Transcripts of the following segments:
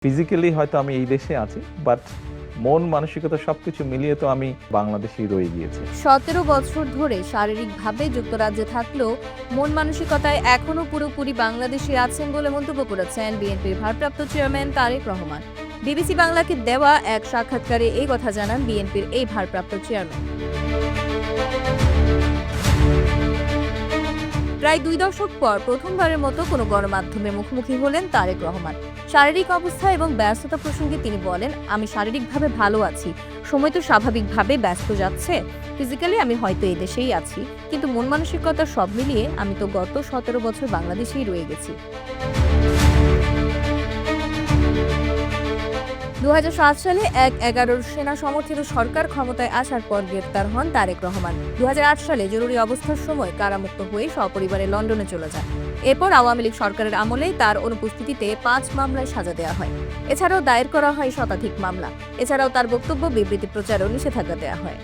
Physically হয়তো আমি এই দেশে আছি, বাট মন মানসিকতা সবকিছু মিলিয়ে তো আমি বাংলাদেশেই রয়ে গিয়েছি। ১৭ বছর ধরে শারীরিকভাবে যুক্তরাজ্যে থাকলেও মন মানসিকতায় এখনো পুরোপুরি বাংলাদেশে আছেন বলে মন্তব্য করেছেন বিএনপির ভারপ্রাপ্ত চেয়ারম্যান তারেক রহমান। বিবিসি বাংলাকে দেওয়া এক সাক্ষাৎকারে এই কথা জানান বিএনপির এই ভারপ্রাপ্ত চেয়ারম্যান। প্রায় ২ দশক পর প্রথমবারের মতো কোনো গণমাধ্যমের মুখোমুখি হলেন তারেক রহমান। শারীরিক অবস্থা এবং ব্যস্ততা প্রসঙ্গে তিনি বলেন, আমি শারীরিকভাবে ভালো আছি, সময় তো স্বাভাবিকভাবে ব্যস্ত যাচ্ছে। ফিজিক্যালি আমি হয়তো এই দেশেই আছি, কিন্তু মন মানসিকতা সব মিলিয়ে আমি তো গত ১৭ বছর বাংলাদেশেই রয়ে গেছি। ২০০৭ সালে ১/১১ সেনা সমর্থিত সরকার ক্ষমতায় আসার পর গ্রেপ্তার হন তারেক রহমান। ২০০৮ সালে জরুরি অবস্থার সময় কারামুক্ত হয়ে সপরিবারে লন্ডনে চলে যান। এরপর আওয়ামী লীগ সরকারের আমলেই তার অনুপস্থিতিতে ৫ মামলায় সাজা দেওয়া হয়। এছাড়াও দায়ের করা হয় শতাধিক মামলা। এছাড়াও তার বক্তব্য বিবৃতি প্রচারও নিষেধাজ্ঞা দেওয়া হয়।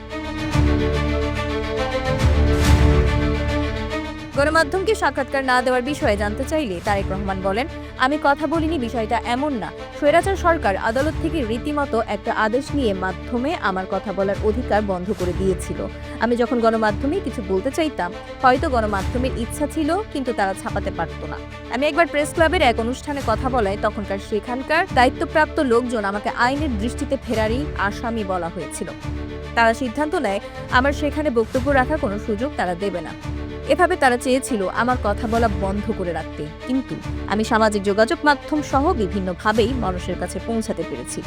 গণমাধ্যমকে সাক্ষাৎকার না দেওয়ার বিষয়ে জানতে চাইলে তারেক রহমান বলেন, আমি কথা বলিনি, বিষয়টা এমন না। স্বৈরাচার সরকার আদালত থেকে রীতিমতো একটা আদেশ নিয়ে মাধ্যমে আমার কথা বলার অধিকার বন্ধ করে দিয়েছিল। আমি যখন গণমাধ্যমে কিছু বলতে চাইতাম, হয়তো গণমাধ্যমের ইচ্ছা ছিল, কিন্তু তারা ছাপাতে পারত না। আমি একবার প্রেস ক্লাবের এক অনুষ্ঠানে কথা বলায় তখনকার সেখানকার দায়িত্বপ্রাপ্ত লোকজন আমাকে আইনের দৃষ্টিতে ফেরারি আসামি বলা হয়েছিল। তারা সিদ্ধান্ত নেয় আমার সেখানে বক্তব্য রাখার কোনো সুযোগ তারা দেবে না। এভাবে তারা চেয়েছিল আমার কথা বলা বন্ধ করে রাখতে, কিন্তু আমি সামাজিক যোগাযোগ মাধ্যম সহ বিভিন্নভাবেই মানুষের কাছে পৌঁছাতে পেরেছি।